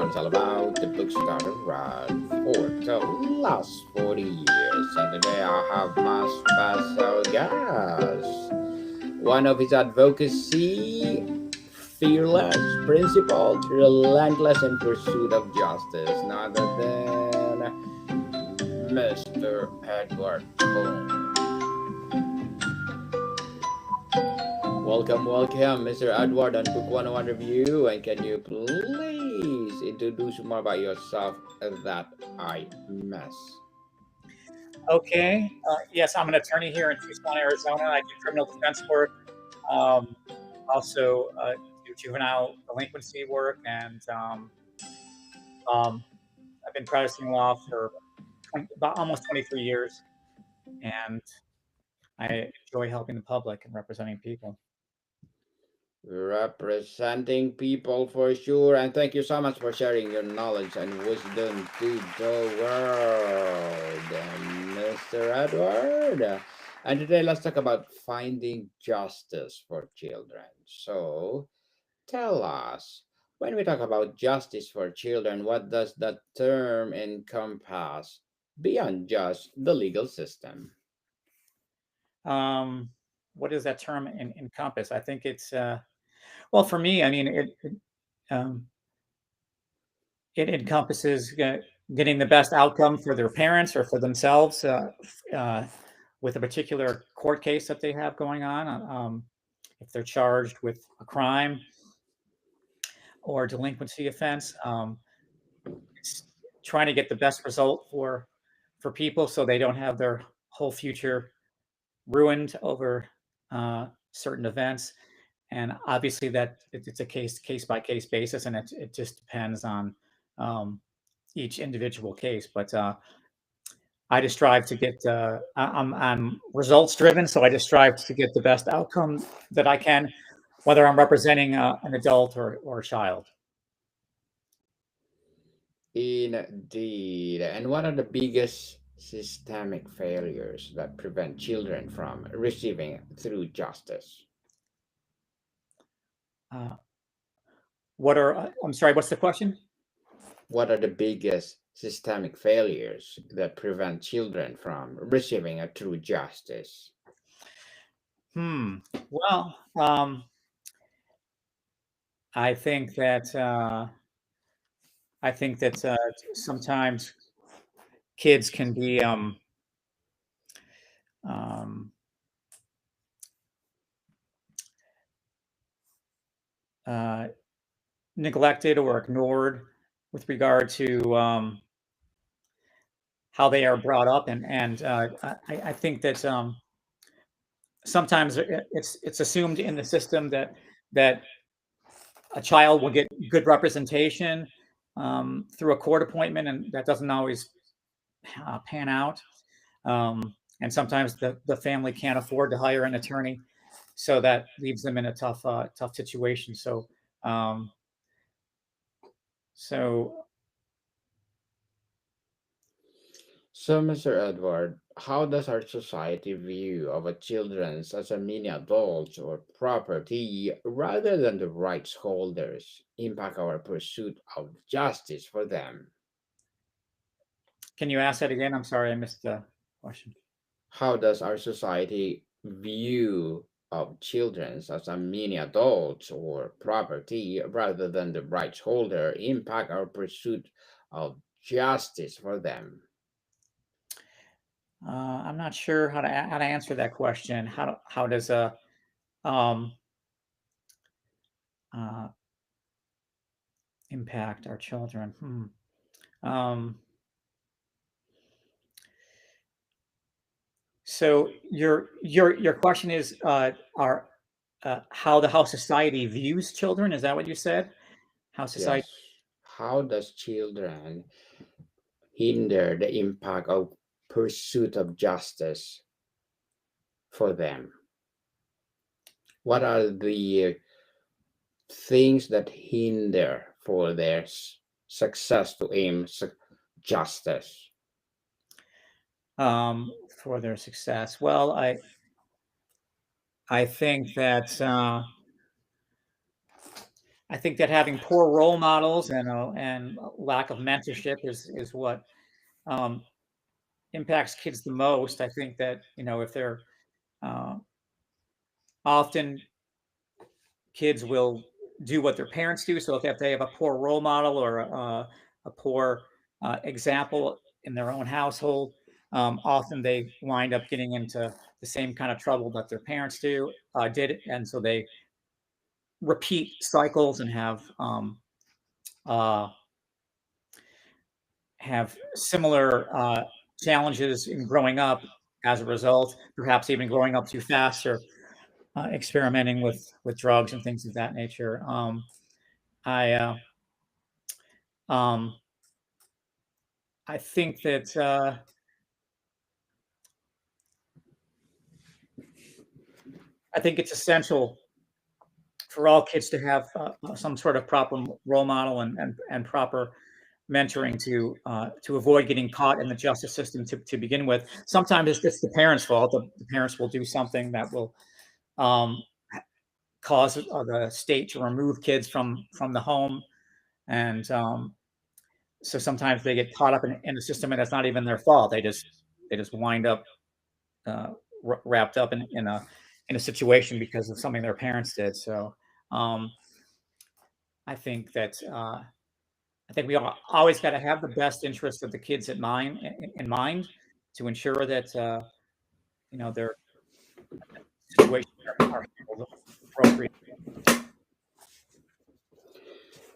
It's all about the books that I've read for the last 40 years. And today I have my special guest. One of his advocacy, fearless, principled, relentless in pursuit of justice, none other than Mr. Edward Cohn. Welcome, Mr. Edward, on Book 101 Review. And can you please introduce more about yourself that I miss? Okay. Yes, I'm an attorney here in Tucson, Arizona. I do criminal defense work, um, also do juvenile delinquency work, and I've been practicing law for about almost 23 years, and I enjoy helping the public and representing people. Representing people for sure. And thank you so much for sharing your knowledge and wisdom to the world, Mr. Edward. And today let's talk about finding justice for children. So, tell us, when we talk about justice for children, what does that term encompass beyond just the legal system? Um, what does that term encompass? I think it's well for me. I mean, um, it encompasses getting the best outcome for their parents or for themselves uh, with a particular court case that they have going on. If they're charged with a crime or delinquency offense, it's trying to get the best result for people so they don't have their whole future ruined over certain events. And obviously, it's a case by case basis, and it just depends on um, each individual case. But I just strive to get. I'm results driven, so I just strive to get the best outcome that I can, whether I'm representing an adult or a child. Indeed. And what are the biggest systemic failures that prevent children from receiving through justice? Uh, what are I'm sorry, what's the question? What are the biggest systemic failures that prevent children from receiving a true justice? Hmm. Well, I think that sometimes kids can be um, uh, neglected or ignored with regard to how they are brought up, and I think that sometimes it's assumed in the system that a child will get good representation through a court appointment, and that doesn't always pan out. And sometimes the family can't afford to hire an attorney, so that leaves them in a tough situation. Um, so So, Mr. Edward, how does our society view our children as a mini adults or property rather than the rights holders impact our pursuit of justice for them? can you ask that again? I'm sorry, I missed the question. How does our society view of children as a mini adults or property rather than the rights holder impact our pursuit of justice for them? I'm not sure how to answer that question. How does a um, uh, impact our children? Um, so your question is are how society views children? Is that what you said? How society? Yes. How does children hinder the impact of pursuit of justice for them? What are the things that hinder for their success to aim justice? For their success? Well, I think that I think that having poor role models and lack of mentorship is what um, impacts kids the most. I think that if they're uh, often kids will do what their parents do. So if they have a poor role model or a poor example in their own household, often they wind up getting into the same kind of trouble that their parents did, and so they repeat cycles and uh, have similar challenges in growing up as a result, perhaps even growing up too fast or experimenting with drugs and things of that nature. I um, I think that I think it's essential for all kids to have some sort of proper role model and proper mentoring to avoid getting caught in the justice system to begin with. Sometimes it's just the parents' fault. The parents will do something that will um, cause the state to remove kids from the home, and so sometimes they get caught up in the system, and it's not even their fault. They just wind up uh, wrapped up in a situation because of something their parents did. So um, I think that I think we always got to have the best interest of the kids in mind to ensure that their situations are handled appropriately.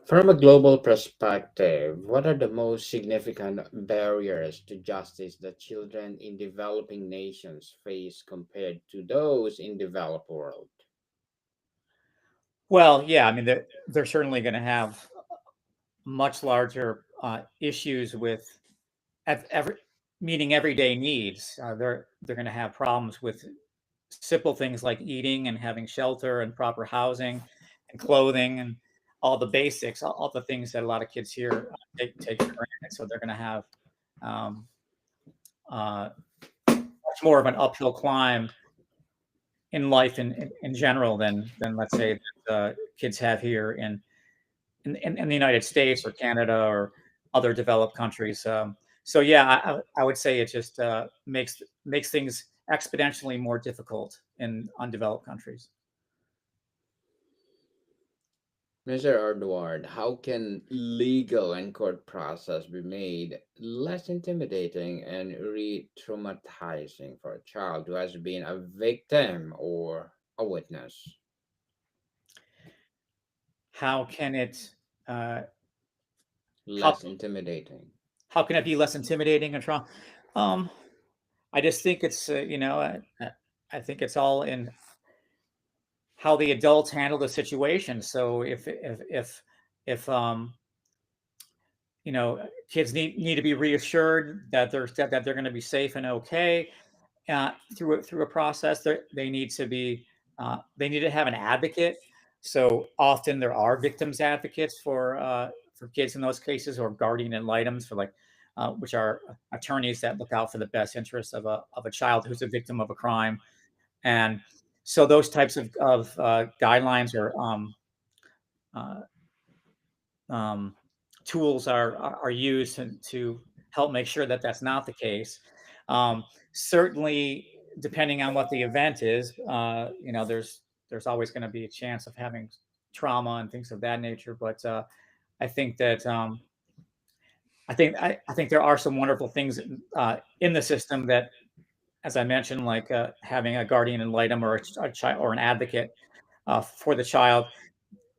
From a global perspective, what are the most significant barriers to justice that children in developing nations face compared to those in developed world? Well, yeah, I mean they're certainly going to have much larger issues with every meeting everyday needs. They're going to have problems with simple things like eating and having shelter and proper housing and clothing and all the basics, all the things that a lot of kids here take for granted. So they're going to have um, much more of an uphill climb in life in general than let's say that kids have here in the United States or Canada or other developed countries. So yeah, I would say it just makes things exponentially more difficult in undeveloped countries. Mr. Edward, how can legal and court process be made less intimidating and re-traumatizing for a child who has been a victim or a witness? How can it uh, how Less intimidating. how can it be less intimidating and trauma? Um, I just think it's I think it's all in how the adults handle the situation. So if kids need to be reassured that they're going to be safe and okay through a process. They need to be they need to have an advocate. So often there are victims advocates for kids in those cases, or guardian ad litems for which are attorneys that look out for the best interests of a child who's a victim of a crime. And so those types of guidelines or uh, um, tools are used to help make sure that that's not the case. Certainly, depending on what the event is, there's always going to be a chance of having trauma and things of that nature. But I think that I think there are some wonderful things in the system that, as I mentioned, like having a guardian ad litem or a child or an advocate for the child,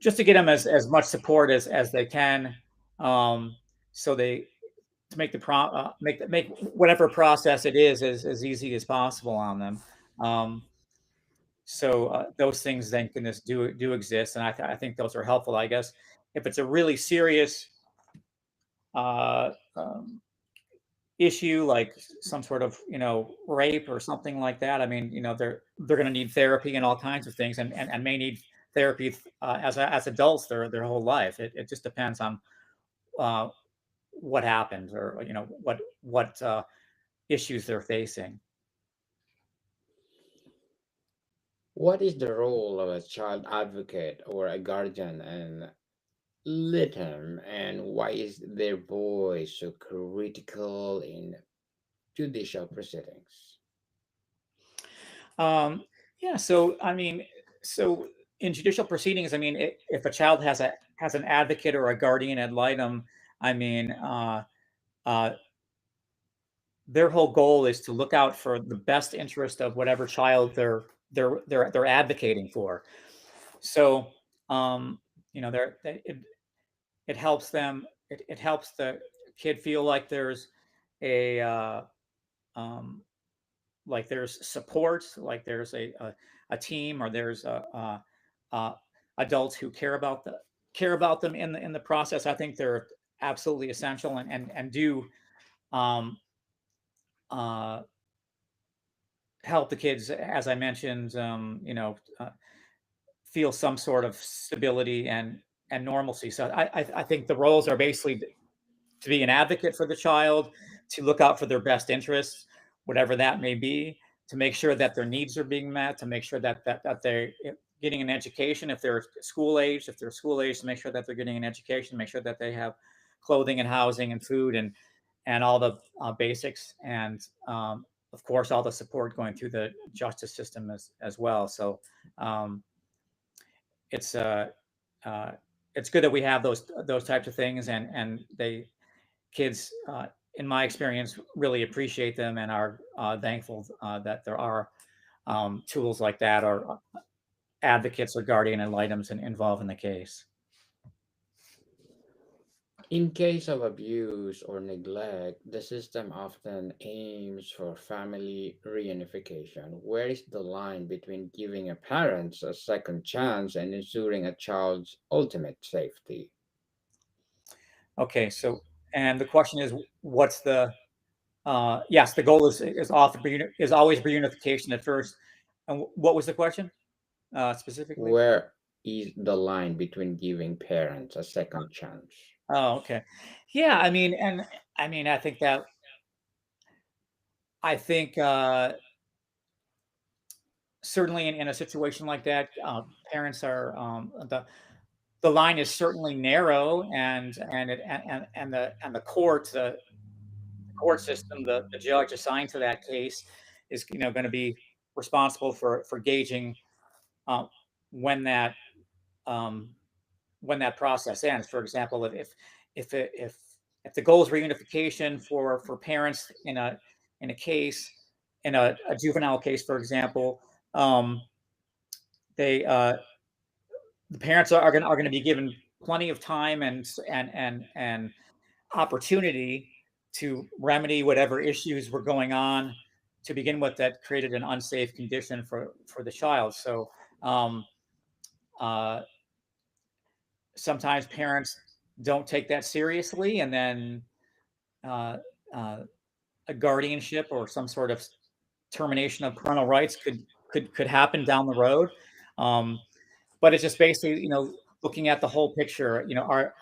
just to get them as much support as they can, um, so they to make the make whatever process it is as easy as possible on them. Um, so those things, thank goodness, do exist, and I think those are helpful. I guess if it's a really serious uh, um, issue like some sort of rape or something like that, I mean they're going to need therapy and all kinds of things, and may need therapy as adults their whole life. It just depends on uh, what happened, or what issues they're facing. What is the role of a child advocate or a guardian in Lithium, and why is their voice so critical in judicial proceedings? Um, yeah. So I mean, so in judicial proceedings, I mean, if a child has an advocate or a guardian ad litem, I mean, uh, their whole goal is to look out for the best interest of whatever child they're advocating for. So, um, it helps them. It helps the kid feel like there's a um, like there's support, like there's a team, or there's adults who care about them in the process. I think they're absolutely essential and do um, uh, help the kids, as I mentioned, feel some sort of stability and normalcy. So I think the roles are basically to be an advocate for the child, to look out for their best interests, whatever that may be, to make sure that their needs are being met, to make sure that they're getting an education if they're school age, to make sure that they're getting an education, make sure that they have clothing and housing and food and all the basics, and of course all the support going through the justice system as well. So um, it's uh, uh, it's good that we have those types of things, and they kids, in my experience, really appreciate them and are thankful that there are tools like that, or advocates or guardian ad litems involved in the case. In case of abuse or neglect, the system often aims for family reunification. Where is the line between giving a parent a second chance and ensuring a child's ultimate safety? Okay, so and the question is, what's the yes, the goal is often is always reunification at first. And what was the question specifically? Where is the line between giving parents a second chance? Oh, okay. Yeah, I mean, and I mean, I think certainly in a situation like that, parents are the line is certainly narrow, and the court system, the judge assigned to that case is going to be responsible for gauging uh, when that um, when that process ends. For example, if it- if the goal is reunification for parents in a case, in a juvenile case, for example, um, they the parents are going to be given plenty of time and opportunity to remedy whatever issues were going on to begin with that created an unsafe condition for the child. So um, uh, sometimes parents don't take that seriously, and then uh, uh, a guardianship or some sort of termination of parental rights could happen down the road. Um, but it's just basically looking at the whole picture.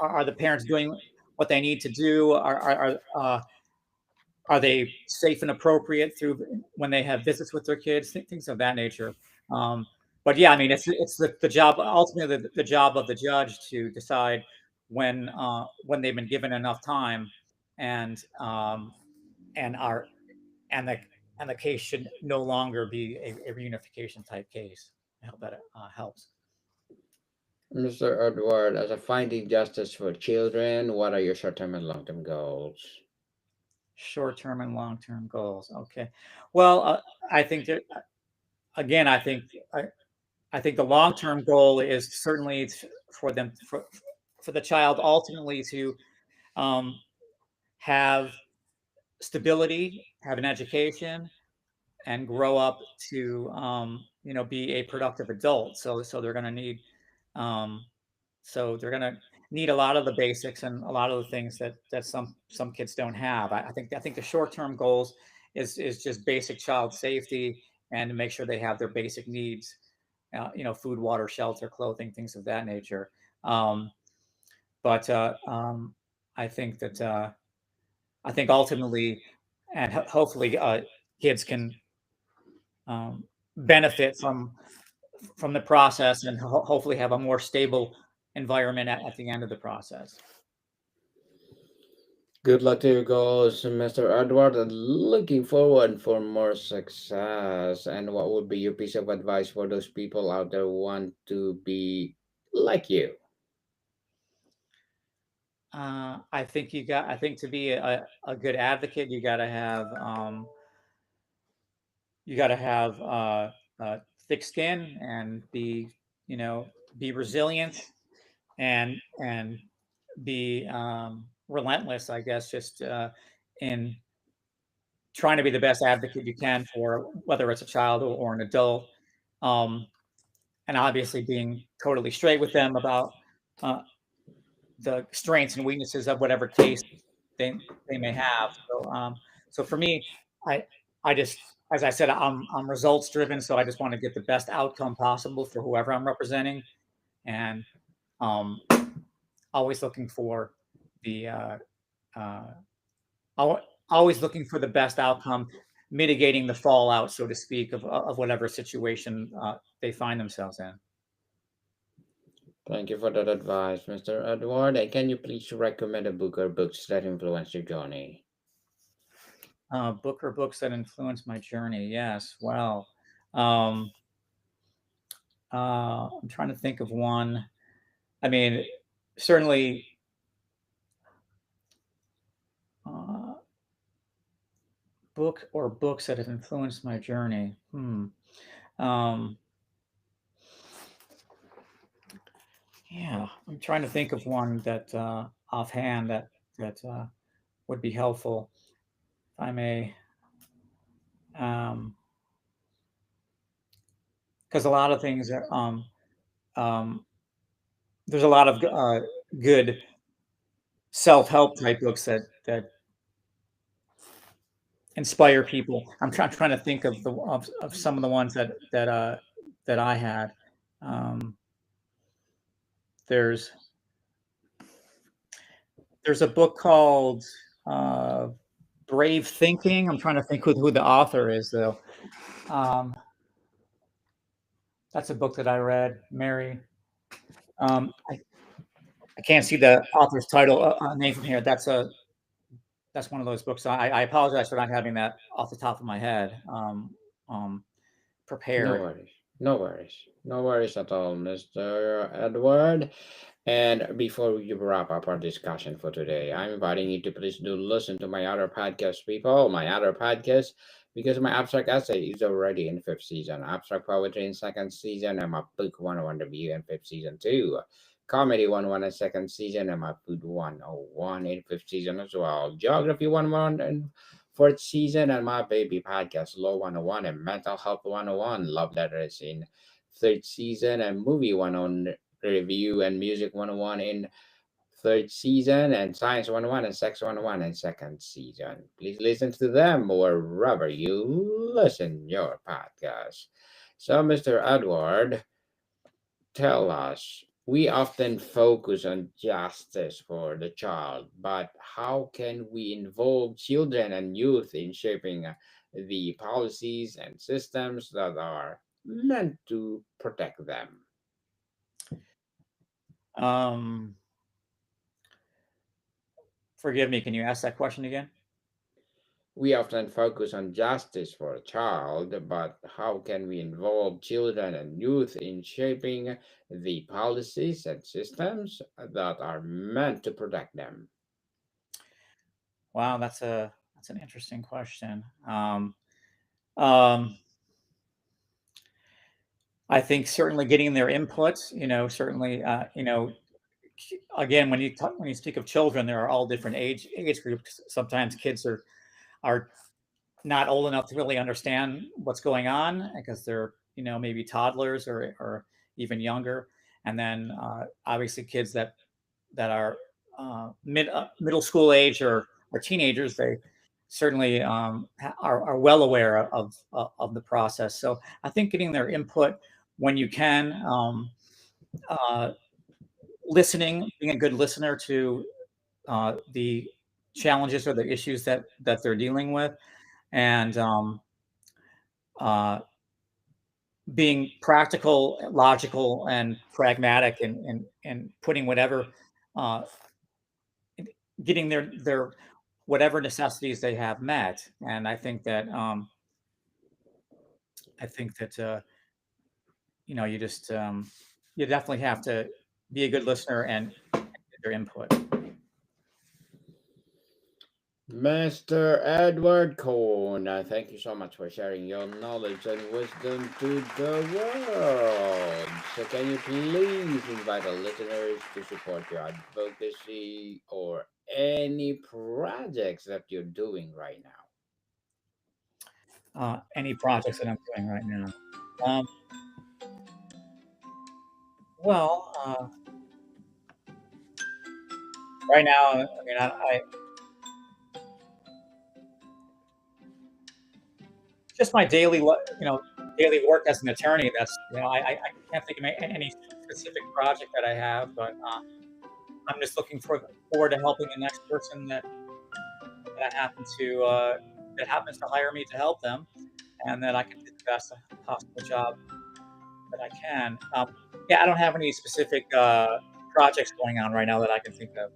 Are the parents doing what they need to do? Are they safe and appropriate through when they have visits with their kids? Things of that nature. Um, but yeah, I mean, it's the job, ultimately the job of the judge to decide when they've been given enough time, and and are and the case should no longer be a reunification type case. I hope that helps. Mr. Edward, as a finding justice for children, what are your short term and long term goals? Short term and long term goals. Okay. Well, I think that again, I think the long term goal is certainly for them for the child ultimately to um, have stability, have an education, and grow up to be a productive adult. So they're going to need um, they're going to need a lot of the basics and a lot of the things that some kids don't have. I think the short term goals is just basic child safety and to make sure they have their basic needs, food, water, shelter, clothing, things of that nature. Um, but I think that I think ultimately, and hopefully, kids can benefit from the process and hopefully have a more stable environment at the end of the process. Good luck to your goals, Mr. Edward, and looking forward for more success. And what would be your piece of advice for those people out there who want to be like you? I think to be a good advocate, you got to have thick skin and you know, be resilient and be relentless, I guess, just in trying to be the best advocate you can for whether it's a child or an adult. Um, and obviously being totally straight with them about uh, the strengths and weaknesses of whatever case they they may have. So for me, I I just as I said, I'm results driven, so I just want to get the best outcome possible for whoever I'm representing, and um, always looking for the uh, always looking for the best outcome, mitigating the fallout, so to speak, of whatever situation they find themselves in. Thank you for that advice, Mr. Edward. And can you please recommend a book or books that influenced your journey? Book or books that influenced my journey. Yes. Well, um, I'm trying to think of one. I mean, certainly, uh, book or books that have influenced my journey. Um, yeah, I'm trying to think of one that offhand that would be helpful. If I may, because a lot of things are um, there's a lot of good self-help type books that inspire people. Trying to think of of some of the ones that I had. Um, there's there's a book called uh, Brave Thinking. I'm trying to think who the author is though. Um, that's a book that I read. Mary. Um, I can't see the author's title name from here. That's one of those books. I apologize for not having that off the top of my head um, No prepared. worries. No worries. No worries at all, Mr. Edward. And before we wrap up our discussion for today, I'm inviting you to please do listen to my other podcast, people, my other podcast, because my abstract essay is already in fifth season, abstract poetry in second season, and my book 101 review in fifth season too. Comedy 101 in second season, and my food 101 in fifth season as well. Geography 101 and fourth season, and my baby podcast, Law 101 and Mental Health 101, Love Letters in third season, and Movie 101 review and music 101 in third season, and science 101 and sex 101 in second season. Please listen to them wherever you listen your podcast. So, Mr. Edward, tell us, we often focus on justice for the child, but how can we involve children and youth in shaping the policies and systems that are meant to protect them? Um, Forgive me. Can you ask that question again? We often focus on justice for a child, but how can we involve children and youth in shaping the policies and systems that are meant to protect them? Wow, that's an interesting question. Um, I think certainly getting their inputs. Certainly, again, when you speak of children, there are all different age groups. Sometimes kids are not old enough to really understand what's going on because they're maybe toddlers or even younger, and then obviously kids that are middle school age or teenagers, they certainly are well aware of the process. So I think getting their input when you can, uh, listening, being a good listener to the challenges or the issues that they're dealing with, and uh, being practical, logical, and pragmatic, and putting whatever, uh, getting their whatever necessities they have met. And I think that you just you definitely have to be a good listener and get their input. Mr. Edward Cohn, thank you so much for sharing your knowledge and wisdom to the world. So, can you please invite our listeners to support your advocacy or any projects that you're doing right now? Any projects that I'm doing right now. Um, well, right now, I mean, I just my daily work as an attorney. That's I can't think of any specific project that I have, but I'm just looking forward to helping the next person that happen to that happens to hire me to help them, and that I can do the best possible job that I can. Yeah, I don't have any specific projects going on right now that I can think of.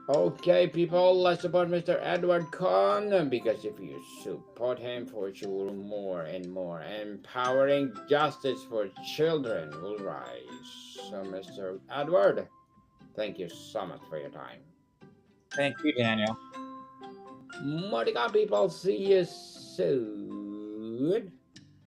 Okay, people, let's support Mr. Edward Cohn because if you support him, for sure, more and more empowering justice for children will rise. So, Mr. Edward, thank you so much for your time. Thank you, Daniel. Monica, people, see you soon.